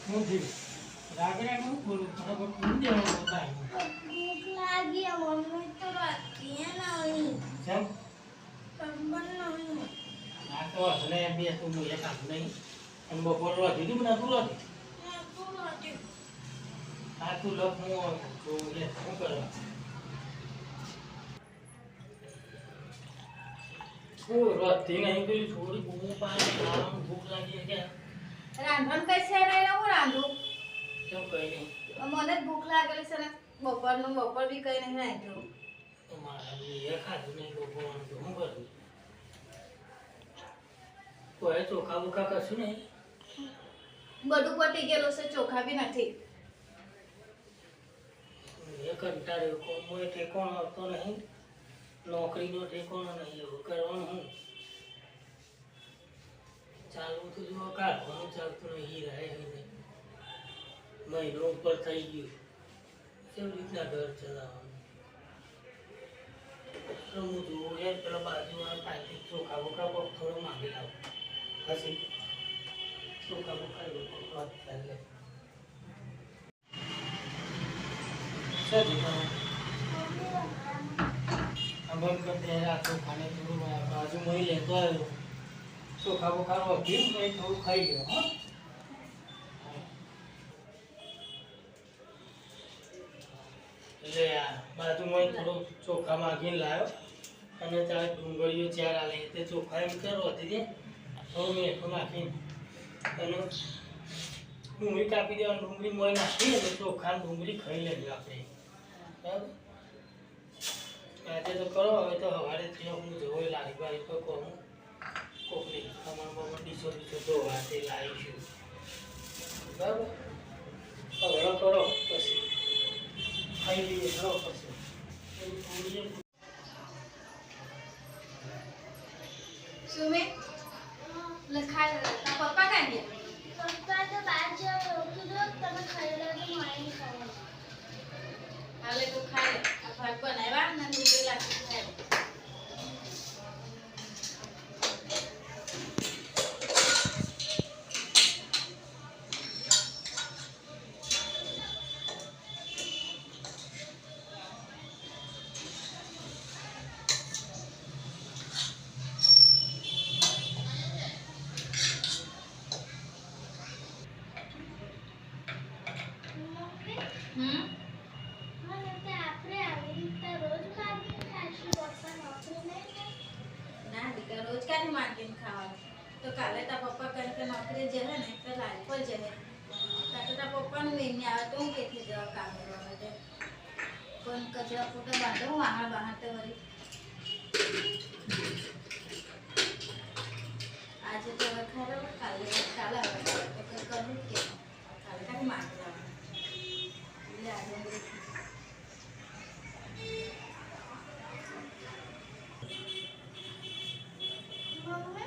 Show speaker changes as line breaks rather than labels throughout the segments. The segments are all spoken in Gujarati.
मुझे रागरा को बोलो बराबर कौन दे रहा होता है
भूख लगी है मम्मी तो रखी है नहीं
सब
तंबल नहीं
आ तो असले भी तो मुझे काम नहीं हम बपोर रो दीदी बना तू रो
मैं तो रखी
आ तू लोग मो तो ये શું કરો ઓ રોતી નહીં પેલી થોડી બૂમો પાડે ખાવાનું ભૂખ લાગી છે
રાંધણ કઈ છે નહીં હું રાંધું
કેમ કઈ નહીં
મને જ ભૂખ લાગેલી છે ને બપોર બી કઈ નહીં રાંધ્યું
તો મારે એ ખાધું નહીં બપોરનું તો શું કરું કોઈ ચોખા બોખા કશું નહીં
બધું પતી ગયેલું છે ચોખા બી નથી
એ કંટાળ્યો કોઈ ઠેકોણો આવતો નહીં નોકરીનો ઠેકોણો નહીં એવું કરવાનું હું ચાલવું તો જો કાઢવાનું ચાલતું નહીં રહે નહીં મહિનો ઉપર થઈ ગયું કેવી રીતના ઘર ચલાવવાનું તો હું જોઉં યાર પેલા બાજુવાળા પાસેથી ચોખા બોખા કોક થોડો માંગી લાવું પછી ચોખા બોખા લોકો વાત ચાલે શું બંધ કરી દે આ ચોખાને થોડું બાજુ મળી લેતો આવ્યો ચોખા બોખા રોધીને પછી થોડું ખાઈ ગયો હા એટલે આ બાજુમાં થોડો ચોખા માગીને લાવ્યો અને ત્યાં ડુંગળીઓ ચાર આલે તે ચોખા એમ કે રોધી દે થોડું મીઠું નાખીને અને ડુંગળી કાપી દેવાની ડુંગળી મોય નાખી અને ચોખા ડુંગળી ખાઈ લેજો આપણે બરાબર આજે તો કરો હવે તો સવારે ત્યાં હું જોઈ લારી બારી પર કહું કોકની ખમણમાં ડીસો ધોવા તે લાવીશું બરાબર હવે કરો પછી ખાઈ લઈએ કરો પછી
સુમે લખા પપ્પા કાં ગયા
पप्पा तो बाहर जाओ रोकी दो તમે ખાઈ લો તો મારી ખાવા
હાલે તું ખાઈ લે આ ભાત બનાવ્યા ને ડુંગળી લાગી ખાઈ
મને તો આપણે આવી રીતે રોજ માગી ખાશું પપ્પા નોકરી નહીં
ના દીકરા રોજ ક્યાંથી માંગીને ખાવાનું તો કાલે તાર પપ્પા કહે કે નોકરી જશે ને તો લારી પર જશે કાં તો તાર પપ્પાનું વેણ આવે તો હું કેથી જવા કામ કરવા માટે પણ કચરા પોતા બાંધો હું વાહણ બહાર તો વળી આજે તો હવે ખાઈ લો કાલે હવે તો કંઈ કરવું જ કે કાલે ક્યાંથી માંગી લાવવાનું એટલે આજે
મમ્મી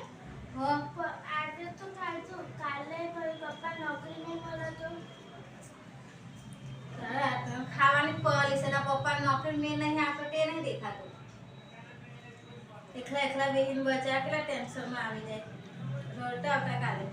હો
આજે તો ખાજો કાલે ભાઈ પપ્પા નોકરી નહીં મળે તો
ખાવાની પોલિસી ના પપ્પા નોકરી મેં નહીં આપે તે નહીં દેખાતું એકલા એકલા બેહીને બચા કેટલા ટેન્શનમાં આવી જાય રોડતા આવતા કાલે